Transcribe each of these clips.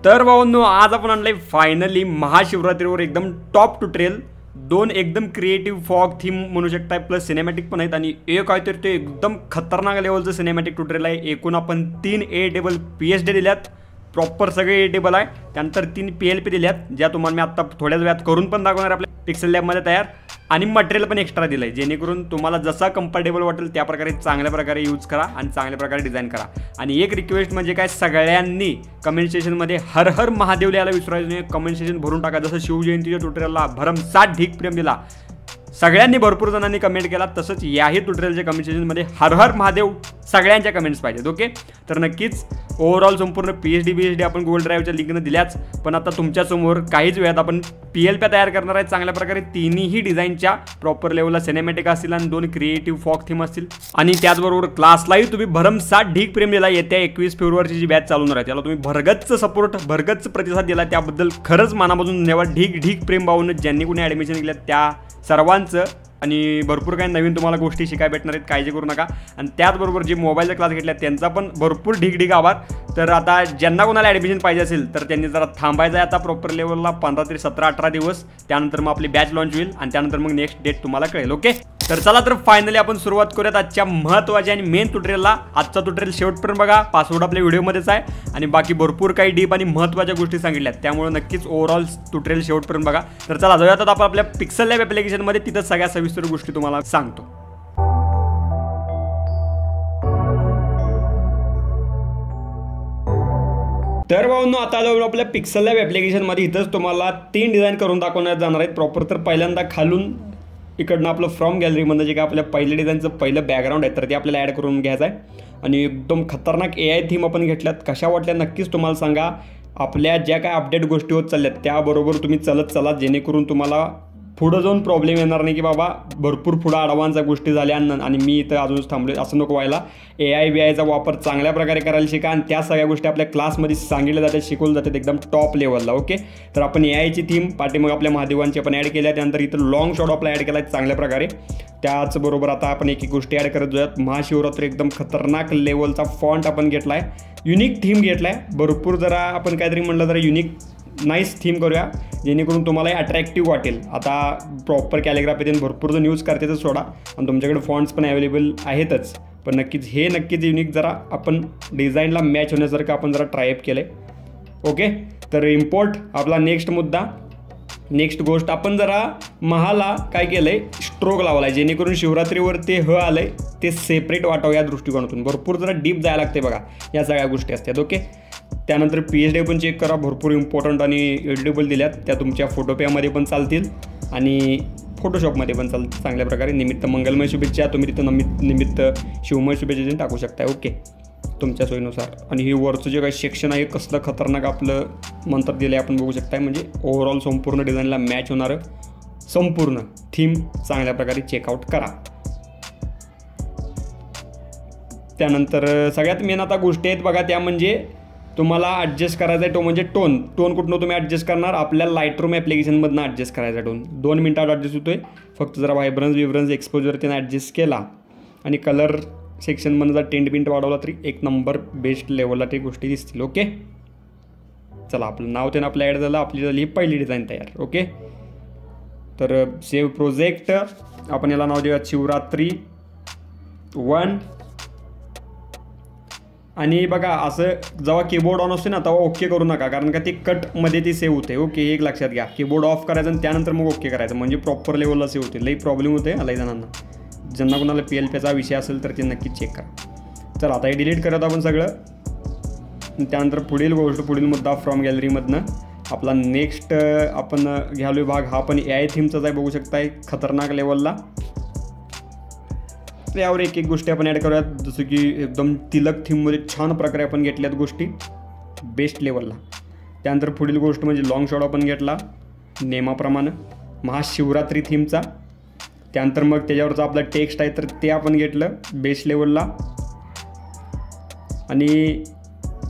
तर भावांनो, आज आपण आणलंय फायनली महाशिवरात्रीवर एकदम टॉप ट्युटोरियल. दोन एकदम क्रिएटिव्ह फॉग थीम म्हणू शकताय, प्लस सिनेमॅटिक पण आहेत आणि एक आहे तर ते एकदम खतरनाक लेवलचं सिनेमॅटिक ट्युटोरियल आहे. एकूण आपण 3 एडिटेबल PSD दिल्यात, प्रॉपर सगळे एडिटेबल आहे. त्यानंतर 3 PLP दिल्यात, ज्या तुम्हाला मी आता थोड्याच वेळात करून पण दाखवणार आपल्या पिक्सेल लॅबमध्ये तयार. आणि मटेरियल पण एक्स्ट्रा दिलं आहे, जेणेकरून तुम्हाला जसा कम्फर्टेबल वाटेल त्या प्रकारे चांगल्या प्रकारे यूज करा आणि चांगल्या प्रकारे डिझाईन करा. आणि एक रिक्वेस्ट म्हणजे काय, सगळ्यांनी कमेंट सेक्शनमध्ये हर हर महादेव लिहायला विसरायचं नाही. कमेंट सेक्शन भरून टाका. जसं शिवजयंतीच्या ट्युटोरियलला भरमसाठ ढीक प्रेम दिला, सगळ्यांनी भरपूर जणांनी कमेंट केला, तसंच याही ट्युटोरियलच्या कमेंट सेक्शनमध्ये हर हर महादेव सगळ्यांच्या कमेंट्स पाहिजेत. ओके, तर नक्कीच ओव्हरऑल संपूर्ण PSD आपण गुगल ड्राईव्हच्या लिंकनं दिल्याच, पण आता तुमच्यासमोर काहीच वेळात आपण PLP तयार करणार आहेत चांगल्या प्रकारे. तिन्ही डिझाईनच्या प्रॉपर लेवलला सिनेमॅटिक असतील आणि 2 क्रिएटिव्ह फॉग थीम असतील. आणि त्याचबरोबर क्लासलाही तुम्ही भरमसाठ ढीक प्रेम दिला. येत्या 21 फेब्रुवारीची जी बॅच चालू होणार आहे त्याला तुम्ही भरगच्च सपोर्ट, भरगच्च प्रतिसाद दिला, त्याबद्दल खरंच मनापासून धन्यवाद. ढीक प्रेम भावून ज्यांनी कोणी ॲडमिशन केलं त्या सर्वांचं. आणि भरपूर काही नवीन तुम्हाला गोष्टी शिकायला भेटणार आहेत, काळजी करू नका. आणि त्याचबरोबर जे मोबाईलचा क्लास घेतला त्यांचा पण भरपूर ढीक आभार. तर आता ज्यांना कोणाला ॲडमिशन पाहिजे असेल तर त्यांनी जरा थांबायचं आहे आता प्रॉपर लेवलला 15 ते 17-18 दिवस. त्यानंतर मग आपली बॅच लॉन्च होईल आणि त्यानंतर मग नेक्स्ट डेट तुम्हाला कळेल. ओके, तर चला तर फायनली आपण सुरुवात करूयात आजच्या महत्त्वाच्या आणि मेन ट्युटोरियलला. आजचा ट्युटोरियल शेवटपर्यंत बघा, पासवर्ड आपल्या व्हिडिओमध्येच आहे आणि बाकी भरपूर काही डीप आणि महत्त्वाच्या गोष्टी सांगितल्यात, त्यामुळे नक्कीच ओव्हरऑल ट्युटोरियल शेवटपर्यंत बघा. तर चला जाऊयात आता आपण आपल्या पिक्सेल लॅब ॲप्लिकेशनमध्ये, तिथं सगळ्या सविस्तर गोष्टी तुम्हाला सांगतो. तर भाऊंनो, आता जाऊन आपल्या पिक्सेल लॅब ॲप्लिकेशनमध्ये इथंच तुम्हाला 3 डिझाईन करून दाखवण्यात जाणार आहेत प्रॉपर. तर पहिल्यांदा खालून इकडनं आपलं फ्रॉम गॅलरीमध्ये जे काय आपल्या पहिल्या डिझाईनचं पहिलं बॅकग्राऊंड आहे तर ते आपल्याला ॲड करून घ्यायचं आहे. आणि एकदम खतरनाक AI थीम आपण घेतल्यात. कशा वाटल्या नक्कीच तुम्हाला सांगा. आपल्या ज्या काय अपडेट गोष्टी होत चालल्यात त्याबरोबर तुम्ही चालत चला, जेणेकरून तुम्हाला पुढं जाऊन प्रॉब्लेम येणार नाही की बाबा भरपूर पुढं ॲडव्हान्सच्या गोष्टी झाल्या आणि मी इथं अजूनच थांबलो. असं नको व्हायला. AI वापर चांगल्या प्रकारे करायला शिका आणि त्या सगळ्या गोष्टी आपल्या क्लासमध्ये सांगितल्या जातात, शिकवल्या जातात एकदम टॉप लेवलला. ओके, तर आपण AIची थीम पाठीमाग आपल्या महादेवांची आपण ॲड केल्या. त्यानंतर इथं लॉंग शॉट आपला ॲड केला आहे चांगल्या प्रकारे. त्याचबरोबर आता आपण एक गोष्टी ॲड करत जाऊयात. महाशिवरात्री एकदम खतरनाक लेवलचा फॉन्ट आपण घेतला आहे, युनिक थीम घेतला आहे. भरपूर जरा आपण काहीतरी म्हटलं जरा युनिक नाईस थीम करूया, जेणेकरून तुम्हाला अट्रॅक्टिव्ह वाटेल. आता प्रॉपर कॅलिग्राफी भरपूर जण यूज करतातच सोडा, आणि तुमच्याकडे फॉन्ट्स पण अवेलेबल आहेतच, पण नक्कीच युनिक जरा आपण डिझाईनला मॅच होण्यासारखं आपण जरा ट्रायअप केलं आहे. ओके, तर इम्पोर्ट आपला नेक्स्ट मुद्दा. नेक्स्ट गोष्ट आपण जरा महाला काय केलं आहे, स्ट्रोक लावला आहे, जेणेकरून शिवरात्रीवर ते आलं आहे ते सेपरेट वाटावं या दृष्टिकोनातून. भरपूर जरा डीप जायला लागते बघा, या सगळ्या गोष्टी असतात. ओके, त्यानंतर PSD पण चेक करा, भरपूर इम्पॉर्टंट आणि एडिटेबल दिल्यात. त्या तुमच्या फोटोपेमध्ये पण चालतील आणि फोटोशॉपमध्ये पण चालतील चांगल्या प्रकारे. निमित्त मंगलमय शुभेच्छा, तुम्ही तिथं निमित्त शिवमय शुभेच्छा टाकू शकताय. ओके, तुमच्या सोयीनुसार. आणि हे वरचं जे काही सेक्शन आहे कसलं खतरनाक आपलं मंत्र दिलं आहे आपण बघू शकताय. म्हणजे ओव्हरऑल संपूर्ण डिझाईनला मॅच होणारं संपूर्ण थीम चांगल्या प्रकारे चेकआउट करा. त्यानंतर सगळ्यात मेन आता गोष्टी आहेत बघा, त्या म्हणजे तुम्हाला ॲडजस्ट करायचा आहे तो म्हणजे टोन कुठनं तुम्ही ॲडजस्ट करणार, आपल्या लाईटरूम ॲप्लिकेशनमधनं ॲडजस्ट करायचा टोन. 2 मिनिटात ॲडजस्ट होतो आहे. फक्त जरा व्हायब्रन्स एक्सपोजर त्यानं ॲडजस्ट केला आणि कलर सेक्शनमधनं जर टेंट वाढवला तरी एक नंबर बेस्ट लेवलला ते गोष्टी दिसतील. ओके, चला आपलं नाव त्यानं आपलं ॲड झालं, आपली झाली ही पहिली डिझाईन तयार. ओके, तर सेव्ह प्रोजेक्ट. आपण याला नाव देऊया शिवरात्री 1. आणि बघा असं जेव्हा कीबोर्ड ऑन असते ना तेव्हा ओके करू नका, कारण का ते कटमध्ये ती सेव्ह होते. ओके, एक लक्षात घ्या. कीबोर्ड ऑफ करायचं आणि त्यानंतर मग ओके करायचं, म्हणजे प्रॉपर लेवलला सेव्ह होते. लई प्रॉब्लेम होते लई जणांना. ज्यांना कोणाला PLPचा विषय असेल तर ते नक्कीच चेक करा. चला आता हे डिलीट करत आपण सगळं. त्यानंतर पुढील मुद्दा फ्रॉम गॅलरीमधनं आपला नेक्स्ट आपण घ्यालो भाग हा पण AI थीमचाच आहे, बघू शकताय खतरनाक लेवलला. यावर एक गोष्टी आपण ॲड करूयात, जसं की एकदम तिलक थीममध्ये छान प्रकारे आपण घेतल्यात गोष्टी बेस्ट लेवलला. त्यानंतर पुढील गोष्ट म्हणजे लॉंग शॉट आपण घेतला नेमाप्रमाणे महाशिवरात्री थीमचा. त्यानंतर मग त्याच्यावरचं आपलं टेक्स्ट आहे तर ते आपण घेतलं बेस्ट लेवलला. आणि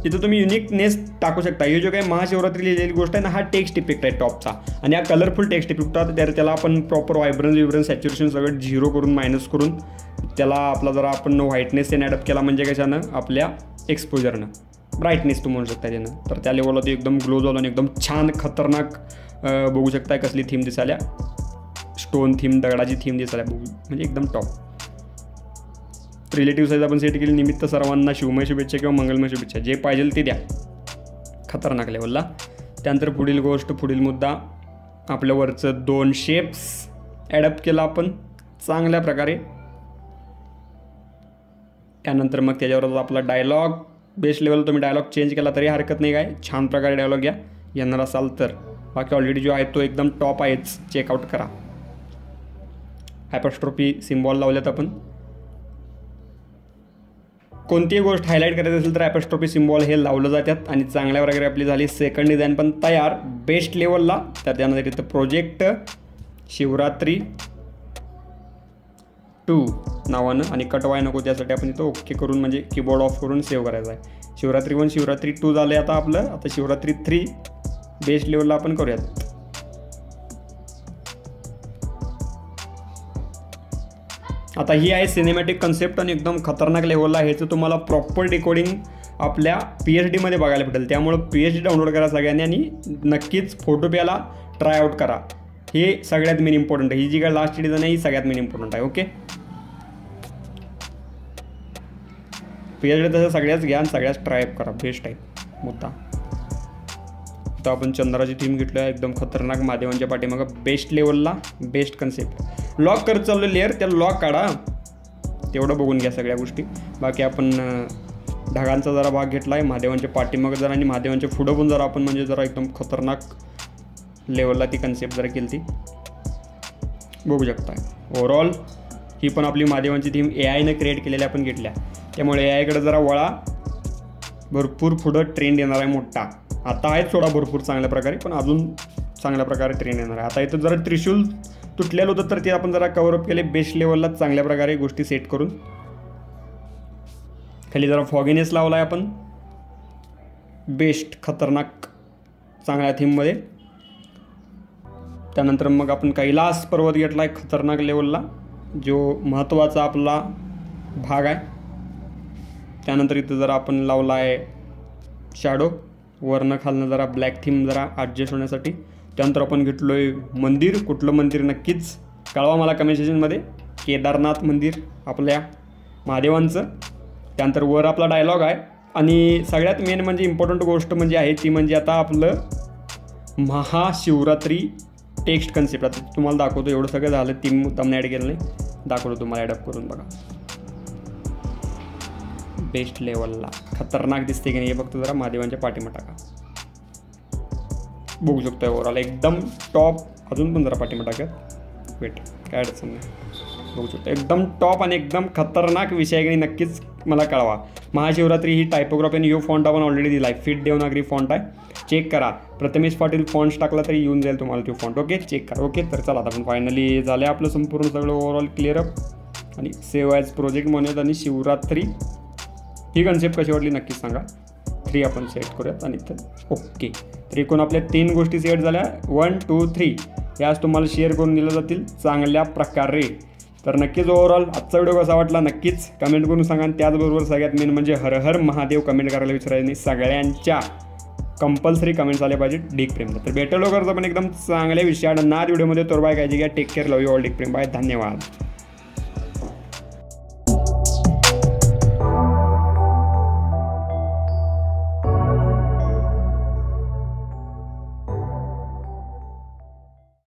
इथं तुम्ही युनिकनेस टाकू शकता. हे जो काही महाशिवरात्री लिहिलेली गोष्ट आहे ना, हा टेक्स्ट इफेक्ट आहे टॉपचा आणि हा कलरफुल टेक्स्ट इफेक्ट आहे. तर त्याला आपण प्रॉपर व्हायब्रन्स सॅच्युरेशन सगळं 0 करून मायनस करून त्याला आपला जरा आपण व्हाईटनेस त्याने ॲडप्ट केला, म्हणजे कशानं आपल्या एक्सपोजरनं. ब्राईटनेस तुम्ही म्हणू शकता त्यानं. तर त्या लेवलला ते एकदम ग्लो झालं आणि एकदम छान खतरनाक बघू शकताय कसली थीम दिसायला, स्टोन थीम, दगडाची थीम दिसायला म्हणजे एकदम टॉप. रिलेटिव्ह साईज आपण सेट केली. निमित्त सर्वांना शिवमय शुभेच्छा किंवा मंगलमय शुभेच्छा, जे पाहिजे ते द्या खतरनाक लेवलला. त्यानंतर पुढील गोष्ट, पुढील मुद्दा, आपल्या वरचं 2 शेप्स ॲडप्ट केला आपण चांगल्या प्रकारे. त्यानंतर मग त्याच्यावरच आपला डायलॉग बेस्ट लेवल, तुम्ही डायलॉग चेंज केला तरी हरकत नाही, काय छान प्रकारे डायलॉग घ्या येणार असाल तर. बाकी ऑलरेडी जो आहे तो एकदम टॉप आहेच, चेकआउट करा. हायपरस्ट्रोपी सिम्बॉल लावल्यात आपण. कोणतीही गोष्ट हायलाईट करायची असेल तर हायपरस्ट्रोपी सिम्बॉल हे लावलं जातात आणि चांगल्या प्रकारे आपली झाली सेकंड डिझाईन पण तयार बेस्ट लेवलला. तर त्यानंतर इथं प्रोजेक्ट शिवरात्री 2 नावानं आणि कटवाय नको त्यासाठी आपण इथं ओके करून म्हणजे कीबोर्ड ऑफ करून सेव्ह करायचा आहे. शिवरात्री 1 शिवरात्री 2 झालं आहे आता आपलं. आता शिवरात्री 3 बेस्ट लेवलला आपण करूयात. आता ही आहे सिनेमॅटिक कन्सेप्ट आणि एकदम खतरनाक लेवलला. ह्याचं तुम्हाला प्रॉपर डिकोडिंग आपल्या PhD मध्ये बघायला भेटेल. त्यामुळं PhD डाउनलोड करा सगळ्यांनी आणि नक्कीच फोटोपियाला ट्राय आउट करा. हे सगळ्यात मेन इम्पॉर्टंट आहे. ही जी काय लास्ट डिझाईन आहे ही सगळ्यात मेन इम्पॉर्टंट आहे. ओके, PhD तसं सगळ्याच घ्या आणि सगळ्याच ट्राय करा, बेस्ट आहे मुद्दा. आता आपण चंद्राची थीम घेतली आहे एकदम खतरनाक महादेवांच्या पाठीमागं बेस्ट लेवलला, बेस्ट कन्सेप्ट. लॉक करत चाललो लेअर, त्या लॉक काढा तेवढं बघून घ्या सगळ्या गोष्टी. बाकी आपण ढगांचा जरा भाग घेतला आहे महादेवांच्या पाठीमागं जरा आणि महादेवांच्या पुढं पण जरा आपण म्हणजे जरा एकदम खतरनाक लेवलला ती कन्सेप्ट जरा केली ती बघू शकता. ओव्हरऑल ही पण आपली महादेवांची थीम AI क्रिएट केलेल्या आपण घेतल्या, त्यामुळे AI जरा वळा. भरपूर पुढं ट्रेंड येणार आहे मोठा. आता आहेत थोडा भरपूर चांगल्या प्रकारे, पण अजून चांगल्या प्रकारे ट्रेंड येणार आहे. आता इथं जरा त्रिशूल तुटलेलं होतं तर ते आपण जरा कव्हरअप केले बेस्ट लेवलला चांगल्या प्रकारे गोष्टी सेट करून. खाली जरा फॉगिनेस लावला आहे आपण बेस्ट खतरनाक चांगल्या थीममध्ये. त्यानंतर मग आपण कैलास पर्वत घेतला आहे खतरनाक लेवलला, जो महत्त्वाचा आपला भाग आहे. त्यानंतर इथं जरा आपण लावला आहे शॅडो, वरनं खालनं जरा ब्लॅक थीम जरा ॲडजस्ट होण्यासाठी. त्यानंतर आपण घेतलो आहे मंदिर. कुठलं मंदिर नक्कीच कळवा मला कमेंट सेक्शनमध्ये. केदारनाथ मंदिर आपल्या महादेवांचं. त्यानंतर वर आपला डायलॉग आहे आणि सगळ्यात मेन म्हणजे इम्पॉर्टंट गोष्ट म्हणजे आहे ती म्हणजे आता आपलं महाशिवरात्री टेक्स्ट कन्सेप्ट. आता तुम्हाला दाखवतो, एवढं सगळं झालं, 3 मुद्दाम ॲड केलं नाही, दाखवतो तुम्हाला ॲडअप करून बघा. बेस्ट लेवलला खतरनाक दिसते की नाही हे फक्त जरा महादेवांच्या पाठीमा टाका, बघू शकतो. ओव्हरऑल एकदम टॉप. अजून पण जरा पाठीमा टाका, वेट काय अडचण नाही, बघू शकतो एकदम टॉप आणि एकदम खतरनाक विषय की नक्कीच मला कळवा. महाशिवरात्री ही टायपोग्राफी आणि यो फॉन्ट आपण ऑलरेडी दिला आहे, फिट देवनागरी फॉन्ट आहे, चेक करा. प्रथमेश पाटील फॉन्ट्स टाकला तरी येऊन जाईल तुम्हाला तो फॉन्ट. ओके, चेक करा. ओके, तर चला आता आपण फायनली झालं आहे आपलं संपूर्ण सगळं ओव्हरऑल क्लिअर अप आणि सेव्ह ॲज प्रोजेक्ट म्हणूयात. आणि शिवरात्री ही कन्सेप्ट कशी वाटली नक्कीच सांगा. 3 आपण सेट करूयात आणि तर ओके. तर एकूण आपल्या 3 गोष्टी सेट झाल्या, 1 2 3 याच तुम्हाला शेअर करून दिल्या जातील चांगल्या प्रकारे. तर नक्कीच ओव्हरऑल आजचा व्हिडिओ कसा वाटला नक्कीच कमेंट करून सांगा. आणि त्याचबरोबर सगळ्यात मेन म्हणजे हर हर महादेव कमेंट करायला विसरायचं, सगळ्यांच्या कंपल्सरी कमेंट्स आले पाहिजेत डिग प्रेम. तर भेटलो करतो पण एकदम चांगल्या विषयात नाद व्हिडिओमध्ये. तर बाय, काळजी घ्या, take care, love you all, डिग प्रेम, बाय, धन्यवाद.